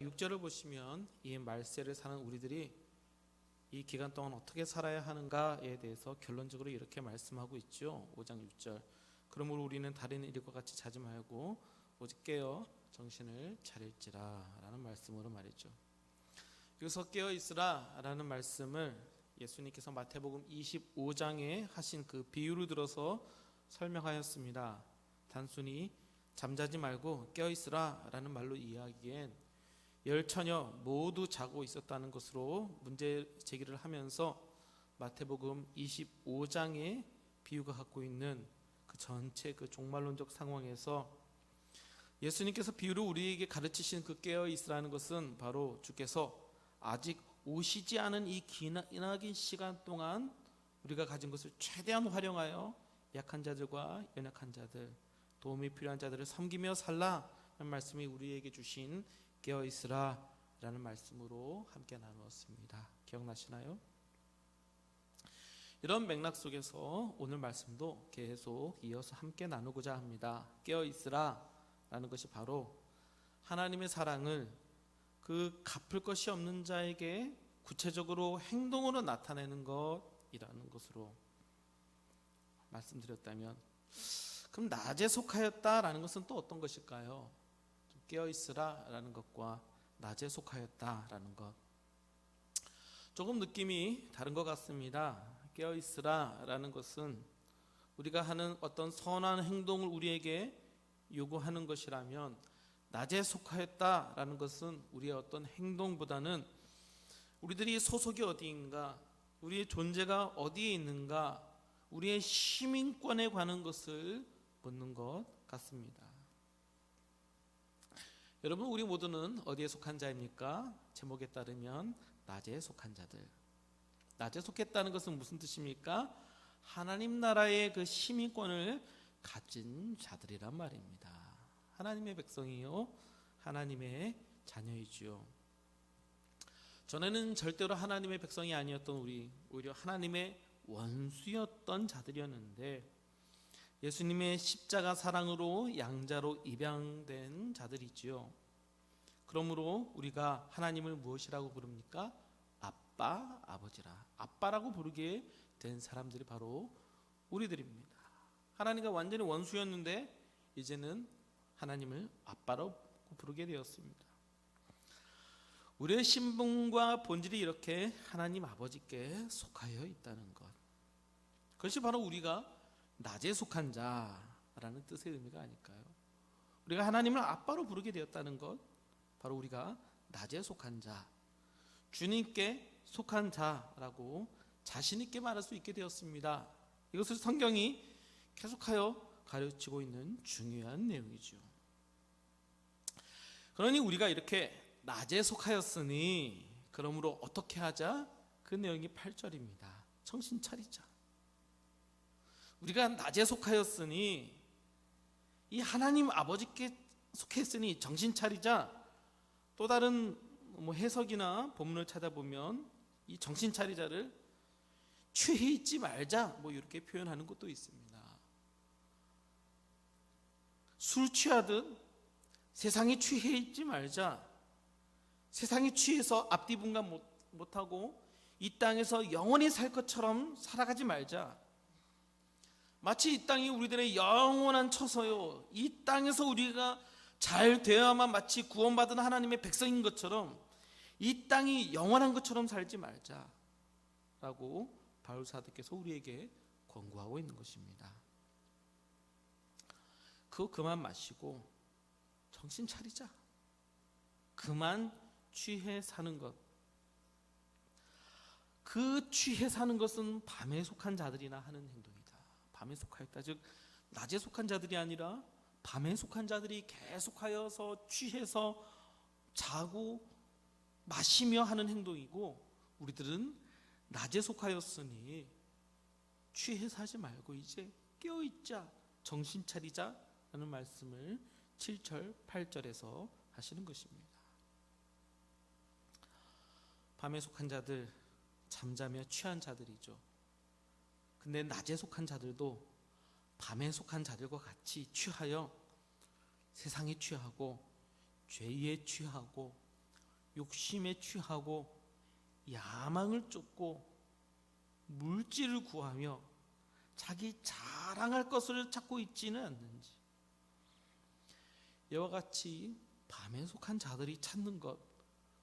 6절을 보시면 이 말세를 사는 우리들이 이 기간 동안 어떻게 살아야 하는가에 대해서 결론적으로 이렇게 말씀하고 있죠. 5장 6절. 그러므로 우리는 다른 일과 같이 자지 말고 오직 깨어 정신을 차릴지라 라는 말씀으로 말이죠. 여기서 깨어 있으라 라는 말씀을 예수님께서 마태복음 25장에 하신 그 비유를 들어서 설명하였습니다. 단순히 잠자지 말고 깨어 있으라 라는 말로 이야기한 열 처녀 모두 자고 있었다는 것으로 문제 제기를 하면서 마태복음 25장의 비유가 갖고 있는 그 전체 그 종말론적 상황에서 예수님께서 비유를 우리에게 가르치신 그 깨어 있으라는 것은 바로 주께서 아직 오시지 않은 이 기나긴 시간 동안 우리가 가진 것을 최대한 활용하여 약한 자들과 연약한 자들, 도움이 필요한 자들을 섬기며 살라는 말씀이 우리에게 주신 깨어 있으라 라는 말씀으로 함께 나누었습니다. 기억나시나요? 이런 맥락 속에서 오늘 말씀도 계속 이어서 함께 나누고자 합니다. 깨어 있으라 라는 것이 바로 하나님의 사랑을 그 갚을 것이 없는 자에게 구체적으로 행동으로 나타내는 것이라는 것으로 말씀드렸다면, 그럼 낮에 속하였다라는 것은 또 어떤 것일까요? 깨어있으라 라는 것과 낮에 속하였다라는 것, 조금 느낌이 다른 것 같습니다. 깨어있으라 라는 것은 우리가 하는 어떤 선한 행동을 우리에게 요구하는 것이라면, 낮에 속하였다라는 것은 우리의 어떤 행동보다는 우리들이 소속이 어디인가, 우리의 존재가 어디에 있는가, 우리의 시민권에 관한 것을 묻는 것 같습니다. 여러분, 우리 모두는 어디에 속한 자입니까? 제목에 따르면 낮에 속한 자들. 낮에 속했다는 것은 무슨 뜻입니까? 하나님 나라의 그 시민권을 가진 자들이란 말입니다. 하나님의 백성이요, 하나님의 자녀이지요. 전에는 절대로 하나님의 백성이 아니었던 우리, 오히려 하나님의 원수였던 자들이었는데, 예수님의 십자가 사랑으로 양자로 입양된 자들이지요. 그러므로 우리가 하나님을 무엇이라고 부릅니까? 아빠, 아버지라. 아빠라고 부르게 된 사람들이 바로 우리들입니다. 하나님과 완전히 원수였는데 이제는 하나님을 아빠라고 부르게 되었습니다. 우리의 신분과 본질이 이렇게 하나님 아버지께 속하여 있다는 것, 그것이 바로 우리가 낮에 속한 자라는 뜻의 의미가 아닐까요? 우리가 하나님을 아빠로 부르게 되었다는 것, 바로 우리가 낮에 속한 자, 주님께 속한 자라고 자신 있게 말할 수 있게 되었습니다. 이것을 성경이 계속하여 가르치고 있는 중요한 내용이죠. 그러니 우리가 이렇게 낮에 속하였으니 그러므로 어떻게 하자? 그 내용이 8절입니다. 정신 차리자. 우리가 낮에 속하였으니, 이 하나님 아버지께 속했으니 정신 차리자. 또 다른 해석이나 본문을 찾아보면 이 정신 차리자를 취해 있지 말자 이렇게 표현하는 것도 있습니다. 술 취하듯 세상에 취해 있지 말자. 세상에 취해서 앞뒤 분간 못하고 이 땅에서 영원히 살 것처럼 살아가지 말자. 마치 이 땅이 우리들의 영원한 처소요, 이 땅에서 우리가 잘 되어야만 마치 구원받은 하나님의 백성인 것처럼 이 땅이 영원한 것처럼 살지 말자라고 바울 사도께서 우리에게 권고하고 있는 것입니다. 그거 그만 마시고 정신 차리자. 그만 취해 사는 것. 그 취해 사는 것은 밤에 속한 자들이나 하는 행동이다. 밤에 속하였다, 즉 낮에 속한 자들이 아니라 밤에 속한 자들이 계속하여서 취해서 자고 마시며 하는 행동이고, 우리들은 낮에 속하였으니 취해 사지 말고 이제 깨어있자, 정신 차리자 라는 말씀을 7절 8절에서 하시는 것입니다. 밤에 속한 자들, 잠자며 취한 자들이죠. 근데 낮에 속한 자들도 밤에 속한 자들과 같이 취하여 세상에 취하고 죄에 취하고 욕심에 취하고 야망을 쫓고 물질을 구하며 자기 자랑할 것을 찾고 있지는 않는지, 이와 같이 밤에 속한 자들이 찾는 것,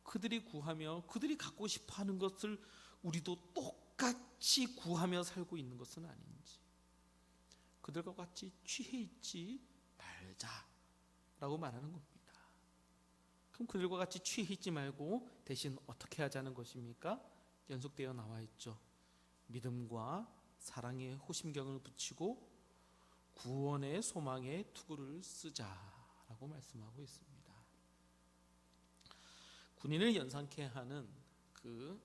그들이 구하며 그들이 갖고 싶어하는 것을 우리도 똑같이 구하며 살고 있는 것은 아닌지, 그들과 같이 취해 있지 말자라고 말하는 겁니다. 그럼 그들과 같이 취해 있지 말고 대신 어떻게 하자는 것입니까? 연속되어 나와 있죠. 믿음과 사랑의 호심경을 붙이고 구원의 소망의 투구를 쓰자라고 말씀하고 있습니다. 군인을 연상케 하는 그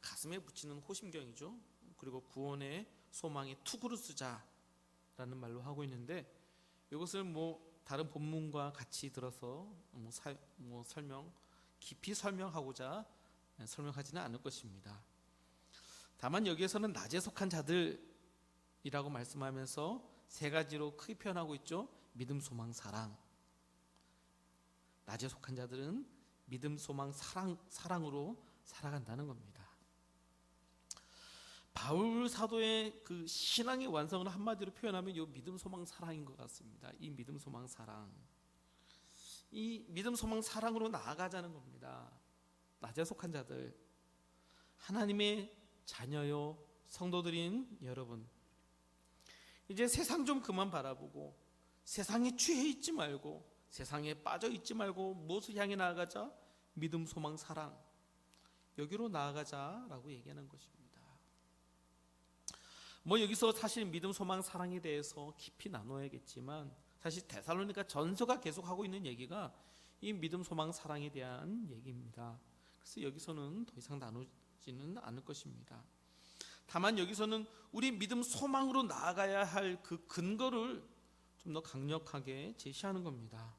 가슴에 붙이는 호심경이죠. 그리고 구원의 소망의 투구를 쓰자라는 말로 하고 있는데, 이것을 다른 본문과 같이 들어서 깊이 설명하고자 설명하지는 않을 것입니다. 다만 여기에서는 낮에 속한 자들이라고 말씀하면서 세 가지로 크게 표현하고 있죠. 믿음, 소망, 사랑. 낮에 속한 자들은 믿음, 소망, 사랑으로 살아간다는 겁니다. 바울 사도의 그 신앙의 완성을 한마디로 표현하면 이 믿음, 소망, 사랑인 것 같습니다. 이 믿음, 소망, 사랑, 이 믿음, 소망, 사랑으로 나아가자는 겁니다. 낮에 속한 자들, 하나님의 자녀요 성도들인 여러분, 이제 세상 좀 그만 바라보고 세상에 취해 있지 말고 세상에 빠져 있지 말고 무엇을 향해 나아가자? 믿음, 소망, 사랑, 여기로 나아가자라고 얘기하는 것입니다. 여기서 사실 믿음, 소망, 사랑에 대해서 깊이 나눠야겠지만, 사실 데살로니가 전서가 계속하고 있는 얘기가 이 믿음, 소망, 사랑에 대한 얘기입니다. 그래서 여기서는 더 이상 나누지는 않을 것입니다. 다만 여기서는 우리 믿음, 소망으로 나아가야 할 그 근거를 좀 더 강력하게 제시하는 겁니다.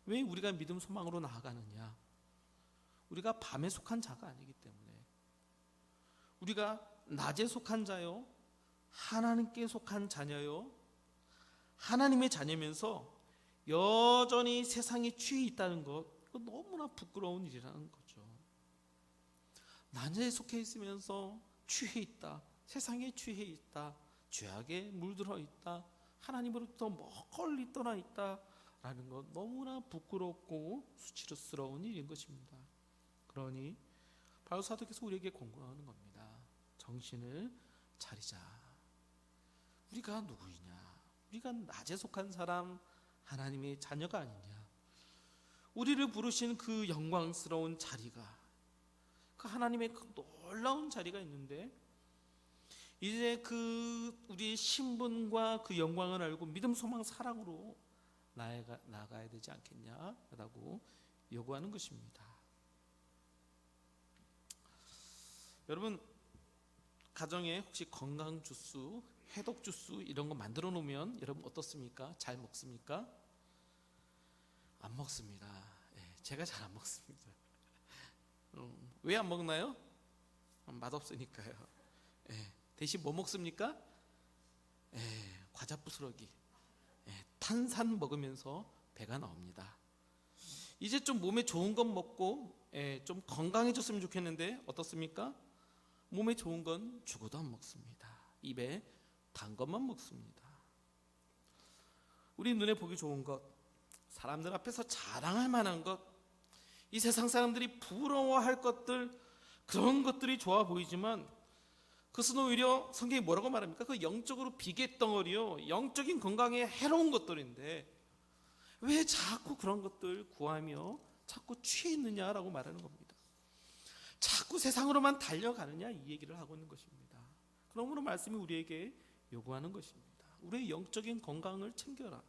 왜 우리가 믿음, 소망으로 나아가느냐? 우리가 밤에 속한 자가 아니기 때문에, 우리가 낮에 속한 자요, 하나님께 속한 자녀요, 하나님의 자녀면서 여전히 세상에 취해 있다는 것, 이거 너무나 부끄러운 일이라는 거죠. 낮에 속해 있으면서 취해 있다, 세상에 취해 있다, 죄악에 물들어 있다, 하나님으로부터 멀리 떠나 있다 라는 것, 너무나 부끄럽고 수치스러운 일인 것입니다. 그러니 바울 사도께서 우리에게 권고하는 겁니다. 정신을 차리자. 우리가 누구이냐? 우리가 낮에 속한 사람, 하나님의 자녀가 아니냐? 우리를 부르신 그 영광스러운 자리가, 그 하나님의 그 놀라운 자리가 있는데, 이제 그 우리의 신분과 그 영광을 알고 믿음, 소망, 사랑으로 나아가야 되지 않겠냐라고 요구하는 것입니다. 여러분, 가정에 혹시 건강 주스, 해독 주스 이런 거 만들어 놓으면 여러분 어떻습니까? 잘 먹습니까? 안 먹습니다. 제가 잘 안 먹습니다. 왜 안 먹나요? 맛없으니까요. 대신 뭐 먹습니까? 과자 부스러기, 탄산 먹으면서 배가 나옵니다. 이제 좀 몸에 좋은 것 먹고 좀 건강해졌으면 좋겠는데 어떻습니까? 몸에 좋은 건 죽어도 안 먹습니다. 입에 단 것만 먹습니다. 우리 눈에 보기 좋은 것, 사람들 앞에서 자랑할 만한 것, 이 세상 사람들이 부러워할 것들, 그런 것들이 좋아 보이지만 그것은 오히려 성경이 뭐라고 말합니까? 그 영적으로 비계덩어리요, 영적인 건강에 해로운 것들인데 왜 자꾸 그런 것들 구하며 자꾸 취해 있느냐라고 말하는 겁니다. 자꾸 세상으로만 달려가느냐, 이 얘기를 하고 있는 것입니다. 그러므로 말씀이 우리에게 요구하는 것입니다. 우리의 영적인 건강을 챙겨라.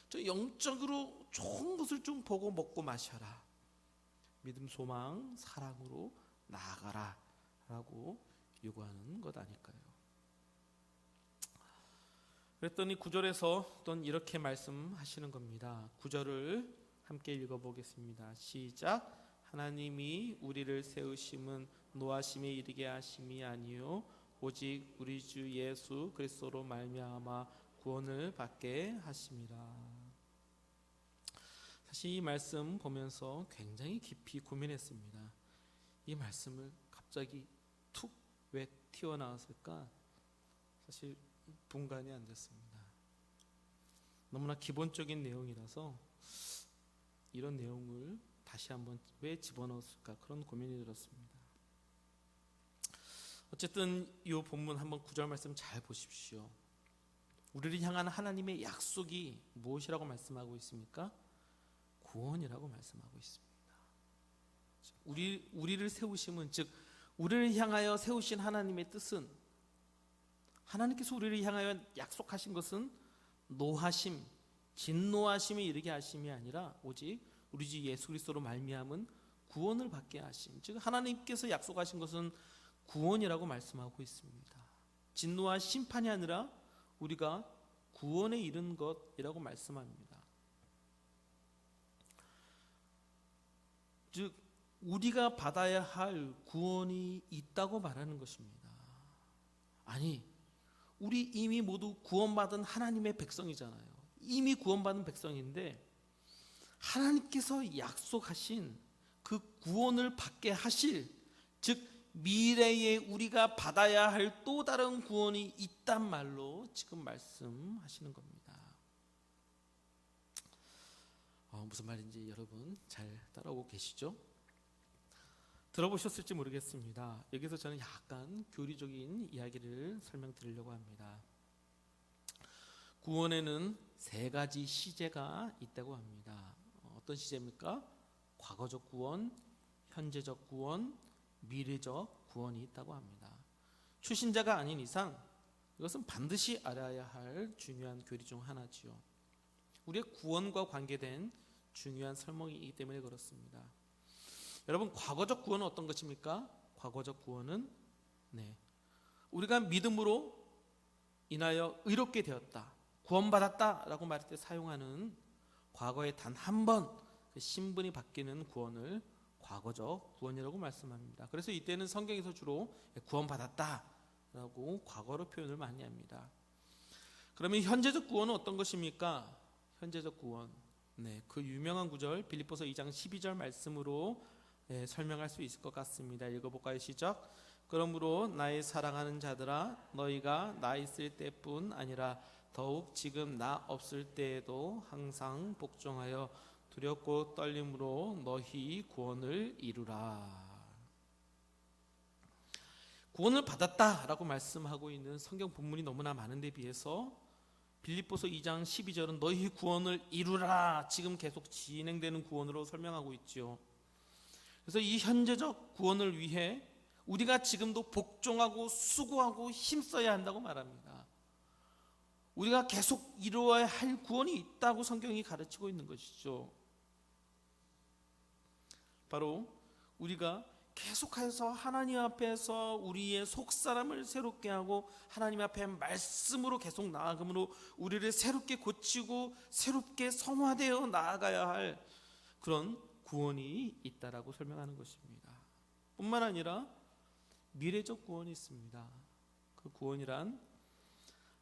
저 영적으로 좋은 것을 좀 보고 먹고 마셔라. 믿음, 소망, 사랑으로 나아가라 라고 요구하는 것 아닐까요? 그랬더니 9절에서 또 이렇게 말씀하시는 겁니다. 9절을 함께 읽어보겠습니다. 시작. 하나님이 우리를 세우심은 노하심에 이르게 하심이 아니요 오직 우리 주 예수 그리스도로 말미암아 구원을 받게 하심이라. 사실 이 말씀 보면서 굉장히 깊이 고민했습니다. 이 말씀을 갑자기 툭 왜 튀어나왔을까? 사실 분간이 안 됐습니다. 너무나 기본적인 내용이라서 이런 내용을 다시 한번 왜 집어넣었을까, 그런 고민이 들었습니다. 어쨌든 이 본문 한번 9절 말씀 잘 보십시오. 우리를 향한 하나님의 약속이 무엇이라고 말씀하고 있습니까? 구원이라고 말씀하고 있습니다. 우리를 세우심은, 즉 우리를 향하여 세우신 하나님의 뜻은, 하나님께서 우리를 향하여 약속하신 것은 노하심, 진노하심에 이르게 하심이 아니라 오직 우리 주 예수 그리스도로 말미암은 구원을 받게 하심, 즉 하나님께서 약속하신 것은 구원이라고 말씀하고 있습니다. 진노와 심판이 아니라 우리가 구원에 이른 것이라고 말씀합니다. 즉 우리가 받아야 할 구원이 있다고 말하는 것입니다. 아니, 우리 이미 모두 구원받은 하나님의 백성이잖아요. 이미 구원받은 백성인데 하나님께서 약속하신 그 구원을 받게 하실, 즉 미래에 우리가 받아야 할 또 다른 구원이 있단 말로 지금 말씀하시는 겁니다. 무슨 말인지 여러분 잘 따라오고 계시죠? 들어보셨을지 모르겠습니다. 여기서 저는 약간 교리적인 이야기를 설명드리려고 합니다. 구원에는 세 가지 시제가 있다고 합니다. 어떤 시제입니까? 과거적 구원, 현재적 구원, 미래적 구원이 있다고 합니다. 초신자가 아닌 이상 이것은 반드시 알아야 할 중요한 교리 중 하나지요. 우리의 구원과 관계된 중요한 설명이기 때문에 그렇습니다. 여러분, 과거적 구원은 어떤 것입니까? 과거적 구원은 우리가 믿음으로 인하여 의롭게 되었다, 구원받았다 라고 말할 때 사용하는 과거에 단 한 번 그 신분이 바뀌는 구원을 과거적 구원이라고 말씀합니다. 그래서 이때는 성경에서 주로 구원받았다 라고 과거로 표현을 많이 합니다. 그러면 현재적 구원은 어떤 것입니까? 현재적 구원, 그 유명한 구절 빌립보서 2장 12절 말씀으로 설명할 수 있을 것 같습니다. 읽어볼까요? 시작. 그러므로 나의 사랑하는 자들아, 너희가 나 있을 때뿐 아니라 더욱 지금 나 없을 때에도 항상 복종하여 두렵고 떨림으로 너희 구원을 이루라. 구원을 받았다라고 말씀하고 있는 성경 본문이 너무나 많은데 비해서 빌립보서 2장 12절은 너희 구원을 이루라, 지금 계속 진행되는 구원으로 설명하고 있죠. 그래서 이 현재적 구원을 위해 우리가 지금도 복종하고 수고하고 힘써야 한다고 말합니다. 우리가 계속 이루어야 할 구원이 있다고 성경이 가르치고 있는 것이죠. 바로 우리가 계속해서 하나님 앞에서 우리의 속사람을 새롭게 하고 하나님 앞에 말씀으로 계속 나아감으로 우리를 새롭게 고치고 새롭게 성화되어 나아가야 할 그런 구원이 있다라고 설명하는 것입니다. 뿐만 아니라 미래적 구원이 있습니다. 그 구원이란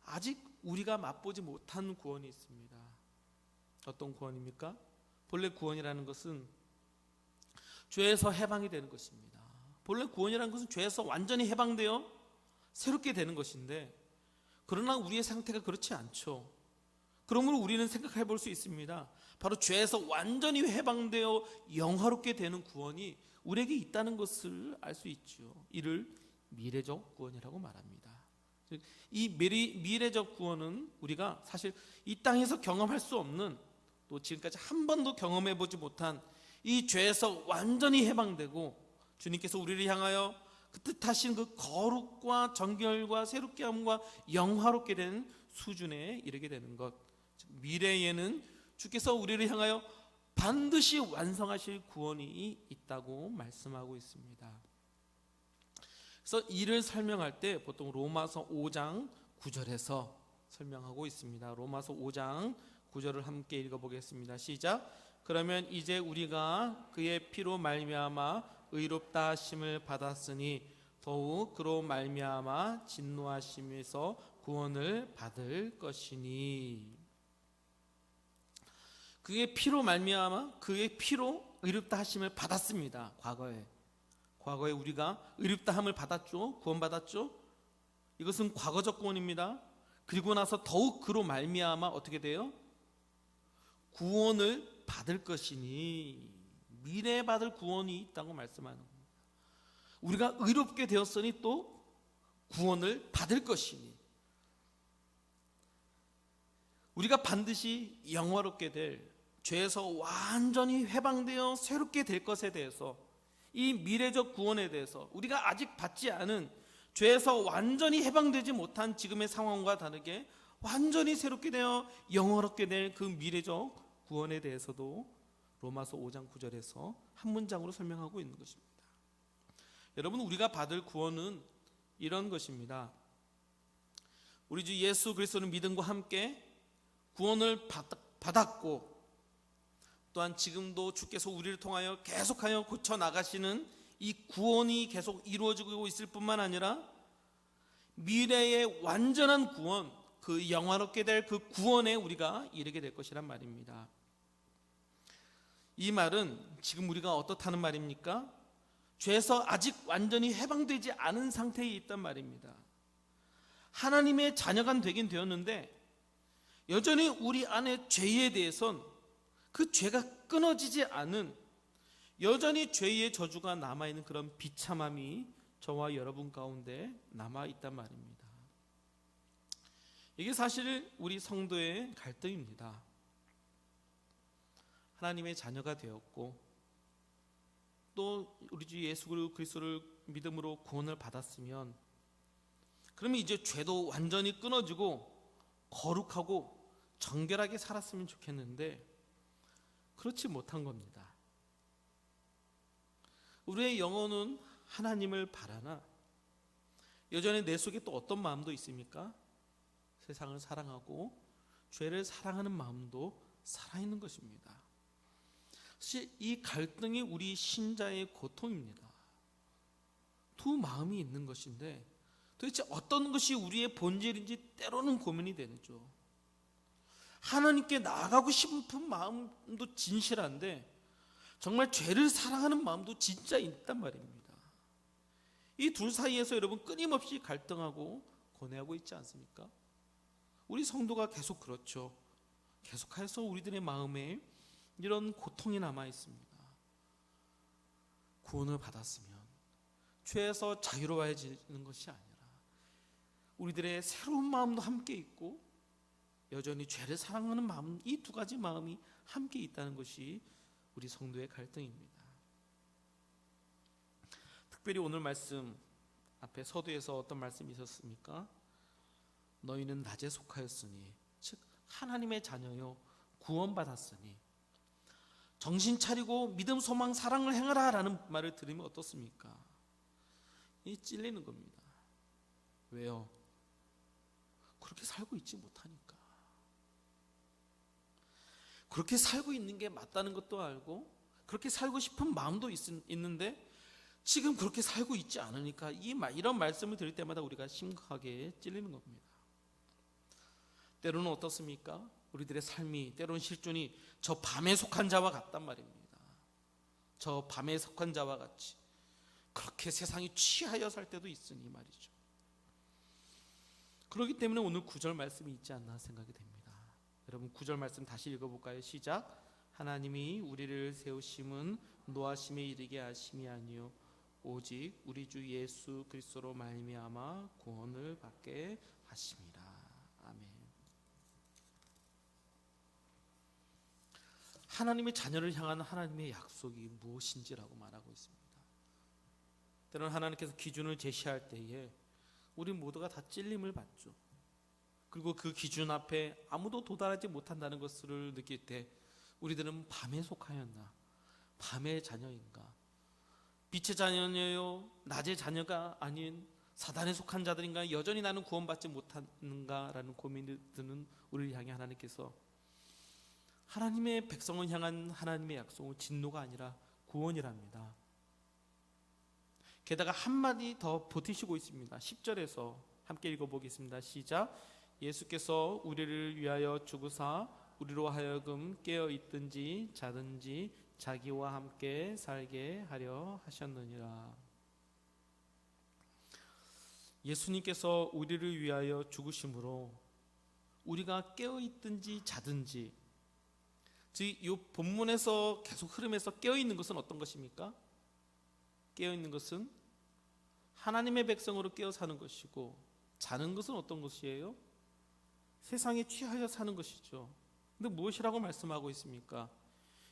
아직 우리가 맛보지 못한 구원이 있습니다. 어떤 구원입니까? 본래 구원이라는 것은 죄에서 해방이 되는 것입니다. 본래 구원이라는 것은 죄에서 완전히 해방되어 새롭게 되는 것인데, 그러나 우리의 상태가 그렇지 않죠. 그러므로 우리는 생각해 볼 수 있습니다. 바로 죄에서 완전히 해방되어 영화롭게 되는 구원이 우리에게 있다는 것을 알 수 있죠. 이를 미래적 구원이라고 말합니다. 즉, 이 미래적 구원은 우리가 사실 이 땅에서 경험할 수 없는, 또 지금까지 한 번도 경험해 보지 못한 이 죄에서 완전히 해방되고 주님께서 우리를 향하여 그 뜻하신 그 거룩과 정결과 새롭게 함과 영화롭게 된 수준에 이르게 되는 것, 미래에는 주께서 우리를 향하여 반드시 완성하실 구원이 있다고 말씀하고 있습니다. 그래서 이를 설명할 때 보통 로마서 5장 9절에서 설명하고 있습니다. 로마서 5장 9절을 함께 읽어보겠습니다. 시작. 그러면 이제 우리가 그의 피로 말미암아 의롭다 하심을 받았으니 더욱 그로 말미암아 진노하심에서 구원을 받을 것이니. 그의 피로 말미암아 그의 피로 의롭다 하심을 받았습니다. 과거에 우리가 의롭다 함을 받았죠. 구원받았죠. 이것은 과거적 구원입니다. 그리고 나서 더욱 그로 말미암아 어떻게 돼요? 구원을 받을 것이니, 미래에 받을 구원이 있다고 말씀하는 겁니다. 우리가 의롭게 되었으니 또 구원을 받을 것이니, 우리가 반드시 영화롭게 될, 죄에서 완전히 해방되어 새롭게 될 것에 대해서, 이 미래적 구원에 대해서 우리가 아직 받지 않은, 죄에서 완전히 해방되지 못한 지금의 상황과 다르게 완전히 새롭게 되어 영화롭게 될 그 미래적 구원에 대해서도 로마서 5장 9절에서 한 문장으로 설명하고 있는 것입니다. 여러분, 우리가 받을 구원은 이런 것입니다. 우리 주 예수 그리스도를 믿음과 함께 구원을 받았고, 또한 지금도 주께서 우리를 통하여 계속하여 고쳐 나가시는 이 구원이 계속 이루어지고 있을 뿐만 아니라 미래의 완전한 구원, 그 영화롭게 될 그 구원에 우리가 이르게 될 것이란 말입니다. 이 말은 지금 우리가 어떻다는 말입니까? 죄에서 아직 완전히 해방되지 않은 상태에 있단 말입니다. 하나님의 자녀가 되긴 되었는데 여전히 우리 안에 죄에 대해선 그 죄가 끊어지지 않은, 여전히 죄의 저주가 남아있는 그런 비참함이 저와 여러분 가운데 남아있단 말입니다. 이게 사실 우리 성도의 갈등입니다. 하나님의 자녀가 되었고 또 우리 주 예수 그리스도를 믿음으로 구원을 받았으면, 그러면 이제 죄도 완전히 끊어지고 거룩하고 정결하게 살았으면 좋겠는데 그렇지 못한 겁니다. 우리의 영혼은 하나님을 바라나 여전히 내 속에 또 어떤 마음도 있습니까? 세상을 사랑하고 죄를 사랑하는 마음도 살아있는 것입니다. 사실 이 갈등이 우리 신자의 고통입니다. 두 마음이 있는 것인데 도대체 어떤 것이 우리의 본질인지 때로는 고민이 되죠. 하나님께 나아가고 싶은 마음도 진실한데 정말 죄를 사랑하는 마음도 진짜 있단 말입니다. 이 둘 사이에서 여러분 끊임없이 갈등하고 고뇌하고 있지 않습니까? 우리 성도가 계속 그렇죠. 계속해서 우리들의 마음에 이런 고통이 남아 있습니다. 구원을 받았으면 죄에서 자유로워지는 것이 아니라 우리들의 새로운 마음도 함께 있고 여전히 죄를 사랑하는 마음, 이 두 가지 마음이 함께 있다는 것이 우리 성도의 갈등입니다. 특별히 오늘 말씀 앞에 서두에서 어떤 말씀이 있었습니까? 너희는 낮에 속하였으니, 즉 하나님의 자녀요 구원받았으니 정신 차리고 믿음, 소망, 사랑을 행하라 라는 말을 들으면 어떻습니까? 이 찔리는 겁니다. 왜요? 그렇게 살고 있지 못하니까. 그렇게 살고 있는 게 맞다는 것도 알고 그렇게 살고 싶은 마음도 있는데 지금 그렇게 살고 있지 않으니까 이런 말씀을 들을 때마다 우리가 심각하게 찔리는 겁니다. 때로는 어떻습니까? 우리들의 삶이 때로는 실존이 저 밤에 속한 자와 같단 말입니다. 저 밤에 속한 자와 같이 그렇게 세상이 취하여 살 때도 있으니 말이죠. 그렇기 때문에 오늘 9절 말씀이 있지 않나 생각이 됩니다. 여러분 9절 말씀 다시 읽어볼까요? 시작. 하나님이 우리를 세우심은 노하심에 이르게 하심이 아니요 오직 우리 주 예수 그리스도로 말미암아 구원을 받게 하심이라. 아멘. 하나님의 자녀를 향한 하나님의 약속이 무엇인지라고 말하고 있습니다. 때로는 하나님께서 기준을 제시할 때에 우리 모두가 다 찔림을 받죠. 그리고 그 기준 앞에 아무도 도달하지 못한다는 것을 느낄 때 우리들은 밤에 속하였나? 밤의 자녀인가? 빛의 자녀요? 낮의 자녀가 아닌 사단에 속한 자들인가? 여전히 나는 구원받지 못하는가라는 고민이 드는 우리를 향해 하나님께서 하나님의 백성을 향한 하나님의 약속은 진노가 아니라 구원이랍니다. 게다가 한마디 더 보태시고 있습니다. 10절에서 함께 읽어보겠습니다. 시작. 예수께서 우리를 위하여 죽으사 우리로 하여금 깨어 있든지 자든지 자기와 함께 살게 하려 하셨느니라. 예수님께서 우리를 위하여 죽으심으로 우리가 깨어 있든지 자든지, 즉 이 본문에서 계속 흐름에서 깨어 있는 것은 어떤 것입니까? 깨어 있는 것은 하나님의 백성으로 깨어 사는 것이고, 자는 것은 어떤 것이에요? 세상에 취하여 사는 것이죠. 근데 무엇이라고 말씀하고 있습니까?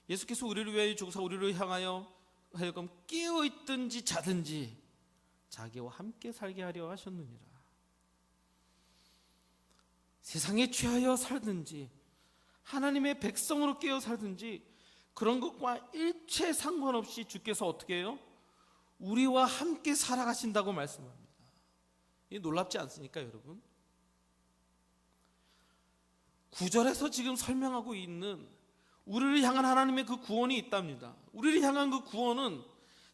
예수께서 우리를 위하여 죽으사 우리를 향하여 하여금 깨어 있든지 자든지 자기와 함께 살게 하려 하셨느니라. 세상에 취하여 살든지 하나님의 백성으로 깨어 살든지 그런 것과 일체 상관없이 주께서 어떻게 해요? 우리와 함께 살아가신다고 말씀합니다. 이게 놀랍지 않습니까, 여러분? 9절에서 지금 설명하고 있는 우리를 향한 하나님의 그 구원이 있답니다. 우리를 향한 그 구원은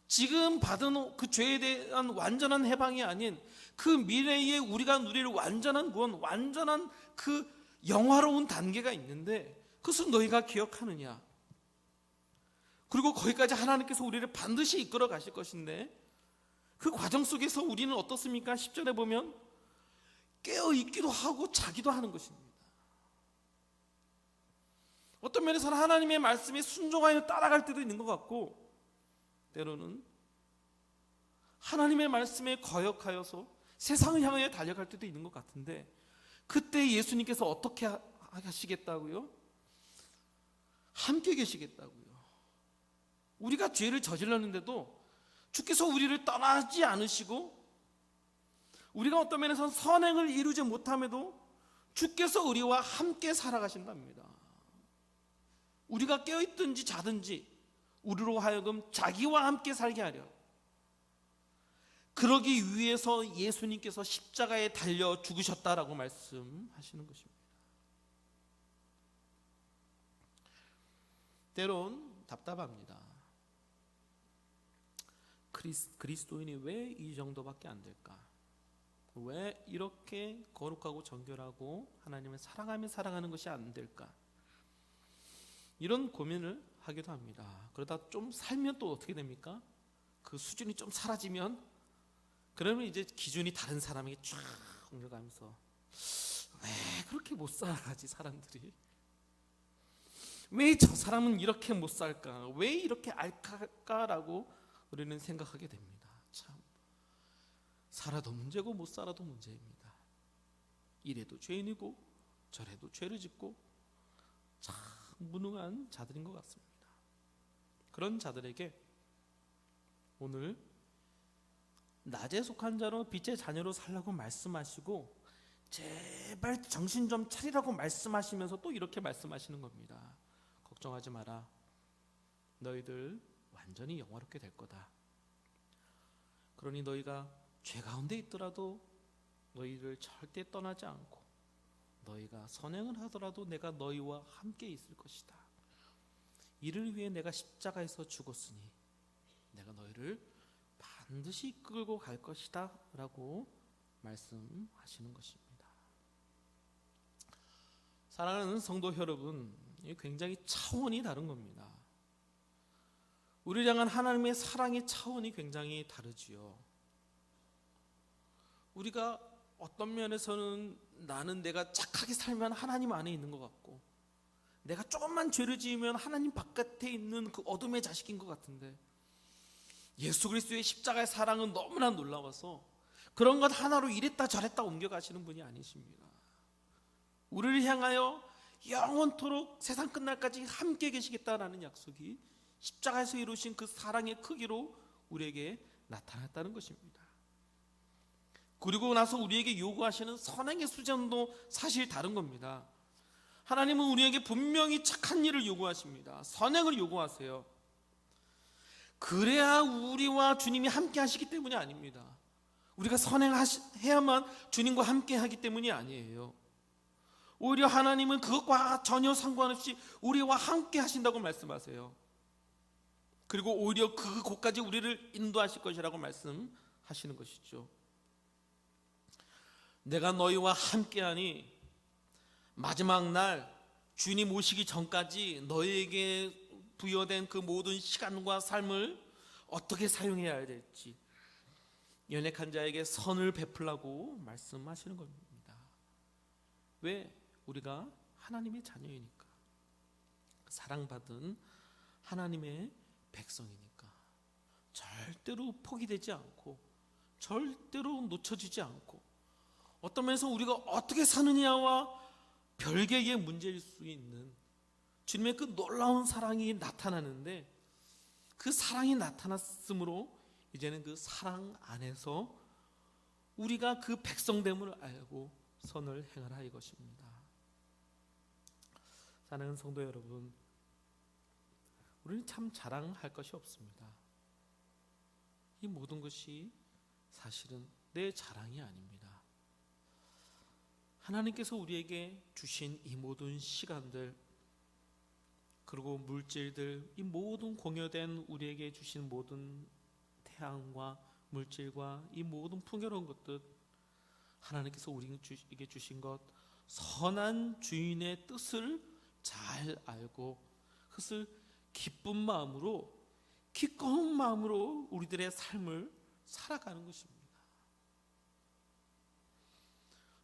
지금 받은 그 죄에 대한 완전한 해방이 아닌 그 미래에 우리가 누릴 완전한 구원, 완전한 그 영화로운 단계가 있는데, 그것은 너희가 기억하느냐? 그리고 거기까지 하나님께서 우리를 반드시 이끌어 가실 것인데, 그 과정 속에서 우리는 어떻습니까? 10절에 보면 깨어 있기도 하고 자기도 하는 것입니다. 어떤 면에서는 하나님의 말씀에 순종하여 따라갈 때도 있는 것 같고, 때로는 하나님의 말씀에 거역하여서 세상을 향하여 달려갈 때도 있는 것 같은데, 그때 예수님께서 어떻게 하시겠다고요? 함께 계시겠다고요. 우리가 죄를 저질렀는데도 주께서 우리를 떠나지 않으시고, 우리가 어떤 면에서는 선행을 이루지 못함에도 주께서 우리와 함께 살아가신답니다. 우리가 깨어있든지 자든지 우리로 하여금 자기와 함께 살게 하려, 그러기 위해서 예수님께서 십자가에 달려 죽으셨다라고 말씀하시는 것입니다. 때론 답답합니다. 그리스도인이 왜 이 정도밖에 안 될까? 왜 이렇게 거룩하고 정결하고 하나님을 사랑하며 살아가는 것이 안 될까? 이런 고민을 하기도 합니다. 그러다 좀 살면 또 어떻게 됩니까? 그 수준이 좀 사라지면, 그러면 이제 기준이 다른 사람에게 쫙 옮겨가면서 왜 그렇게 못 살아가지 사람들이? 왜 저 사람은 이렇게 못 살까? 왜 이렇게 알까라고 우리는 생각하게 됩니다. 참, 살아도 문제고 못 살아도 문제입니다. 이래도 죄인이고 저래도 죄를 짓고 참 무능한 자들인 것 같습니다. 그런 자들에게 오늘 낮에 속한 자로 빛의 자녀로 살라고 말씀하시고, 제발 정신 좀 차리라고 말씀하시면서 또 이렇게 말씀하시는 겁니다. 걱정하지 마라. 너희들 완전히 영화롭게 될 거다. 그러니 너희가 죄 가운데 있더라도 너희를 절대 떠나지 않고, 너희가 선행을 하더라도 내가 너희와 함께 있을 것이다. 이를 위해 내가 십자가에서 죽었으니 내가 너희를 반드시 이끌고 갈 것이다 라고 말씀하시는 것입니다. 사랑하는 성도 여러분, 굉장히 차원이 다른 겁니다. 우리를 향한 하나님의 사랑의 차원이 굉장히 다르지요. 우리가 어떤 면에서는 나는 내가 착하게 살면 하나님 안에 있는 것 같고, 내가 조금만 죄를 지으면 하나님 바깥에 있는 그 어둠의 자식인 것 같은데, 예수 그리스도의 십자가의 사랑은 너무나 놀라워서 그런 것 하나로 이랬다 저랬다 옮겨가시는 분이 아니십니다. 우리를 향하여 영원토록 세상 끝날까지 함께 계시겠다라는 약속이 십자가에서 이루신 그 사랑의 크기로 우리에게 나타났다는 것입니다. 그리고 나서 우리에게 요구하시는 선행의 수준도 사실 다른 겁니다. 하나님은 우리에게 분명히 착한 일을 요구하십니다. 선행을 요구하세요. 그래야 우리와 주님이 함께 하시기 때문이 아닙니다. 우리가 선행해야만 주님과 함께 하기 때문이 아니에요. 오히려 하나님은 그것과 전혀 상관없이 우리와 함께 하신다고 말씀하세요. 그리고 오히려 그곳까지 우리를 인도하실 것이라고 말씀하시는 것이죠. 내가 너희와 함께하니 마지막 날 주님 오시기 전까지 너에게 부여된 그 모든 시간과 삶을 어떻게 사용해야 될지 연약한 자에게 선을 베풀라고 말씀하시는 겁니다. 왜? 우리가 하나님의 자녀이니까, 사랑받은 하나님의 백성이니까 절대로 포기되지 않고 절대로 놓쳐지지 않고, 어떤 면에서 우리가 어떻게 사느냐와 별개의 문제일 수 있는 주님의 그 놀라운 사랑이 나타나는데, 그 사랑이 나타났으므로 이제는 그 사랑 안에서 우리가 그 백성됨을 알고 선을 행하라 이것입니다. 사랑하는 성도 여러분, 우리는 참 자랑할 것이 없습니다. 이 모든 것이 사실은 내 자랑이 아닙니다. 하나님께서 우리에게 주신 이 모든 시간들, 그리고 물질들, 이 모든 공여된 우리에게 주신 모든 태양과 물질과 이 모든 풍요로운 것들, 하나님께서 우리에게 주신 것, 선한 주인의 뜻을 잘 알고 그것을 기쁜 마음으로, 기꺼운 마음으로 우리들의 삶을 살아가는 것입니다.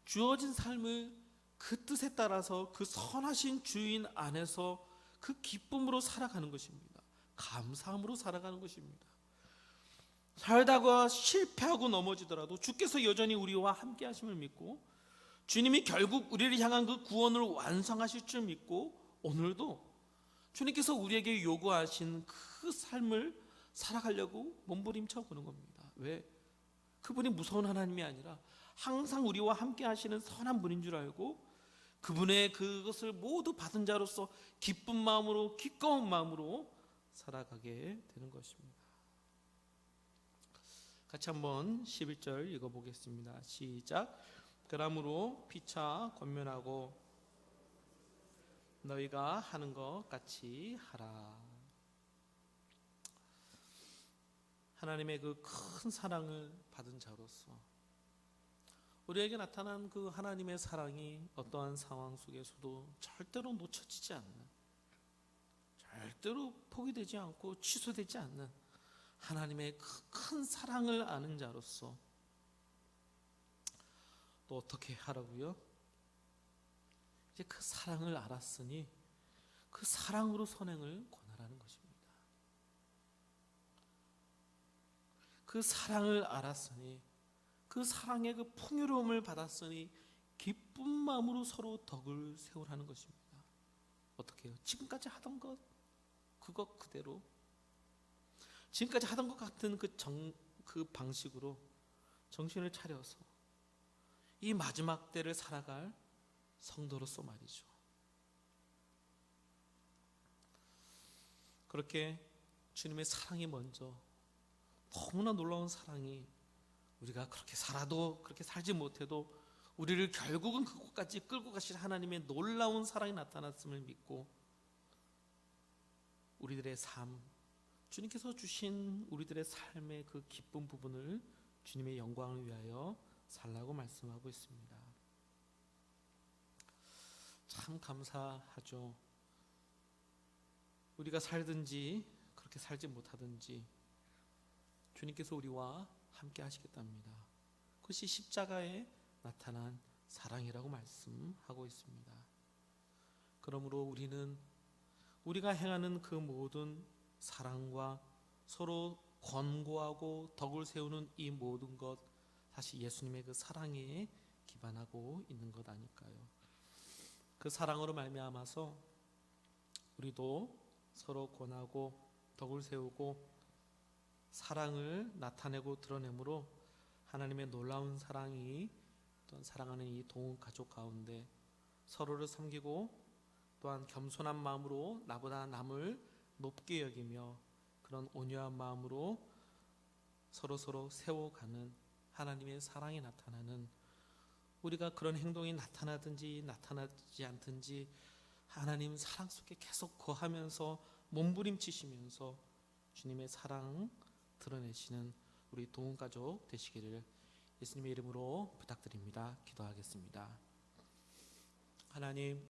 주어진 삶을 그 뜻에 따라서 그 선하신 주인 안에서 그 기쁨으로 살아가는 것입니다. 감사함으로 살아가는 것입니다. 살다가 실패하고 넘어지더라도 주께서 여전히 우리와 함께 하심을 믿고, 주님이 결국 우리를 향한 그 구원을 완성하실 줄 믿고, 오늘도 주님께서 우리에게 요구하신 그 삶을 살아가려고 몸부림쳐 보는 겁니다. 왜? 그분이 무서운 하나님이 아니라 항상 우리와 함께 하시는 선한 분인 줄 알고, 그분의 그것을 모두 받은 자로서 기쁜 마음으로, 기꺼운 마음으로 살아가게 되는 것입니다. 같이 한번 11절 읽어보겠습니다. 시작. 그러므로 피차 권면하고 너희가 하는 것 같이 하라. 하나님의 그 큰 사랑을 받은 자로서 우리에게 나타난 그 하나님의 사랑이 어떠한 상황 속에서도 절대로 놓쳐지지 않는, 절대로 포기되지 않고 취소되지 않는 하나님의 그 큰 사랑을 아는 자로서 또 어떻게 하라고요? 이제 그 사랑을 알았으니 그 사랑으로 선행을 권하라는 것입니다. 그 사랑을 알았으니, 그 사랑의 그 풍요로움을 받았으니 기쁜 마음으로 서로 덕을 세우라는 것입니다. 어떻게 해요? 지금까지 하던 것, 그것 그대로, 지금까지 하던 것 같은 그 방식으로 정신을 차려서 이 마지막 때를 살아갈 성도로서 말이죠. 그렇게 주님의 사랑이 먼저, 너무나 놀라운 사랑이, 우리가 그렇게 살아도 그렇게 살지 못해도 우리를 결국은 그곳까지 끌고 가실 하나님의 놀라운 사랑이 나타났음을 믿고, 우리들의 삶, 주님께서 주신 우리들의 삶의 그 기쁜 부분을 주님의 영광을 위하여 살라고 말씀하고 있습니다. 참 감사하죠. 우리가 살든지 그렇게 살지 못하든지 주님께서 우리와 함께 하시겠답니다. 그것이 십자가에 나타난 사랑이라고 말씀하고 있습니다. 그러므로 우리는 우리가 행하는 그 모든 사랑과 서로 권고하고 덕을 세우는 이 모든 것, 사실 예수님의 그 사랑에 기반하고 있는 것 아닐까요? 그 사랑으로 말미암아서 우리도 서로 권하고 덕을 세우고 사랑을 나타내고 드러내므로 하나님의 놀라운 사랑이, 또한 사랑하는 이 동은 가족 가운데 서로를 섬기고 또한 겸손한 마음으로 나보다 남을 높게 여기며 그런 온유한 마음으로 서로 세워가는 하나님의 사랑이 나타나는, 우리가 그런 행동이 나타나든지 나타나지 않든지 하나님 사랑 속에 계속 거하면서 몸부림치시면서 주님의 사랑 드러내시는 우리 동가족 되시기를 예수님의 이름으로 부탁드립니다. 기도하겠습니다. 하나님,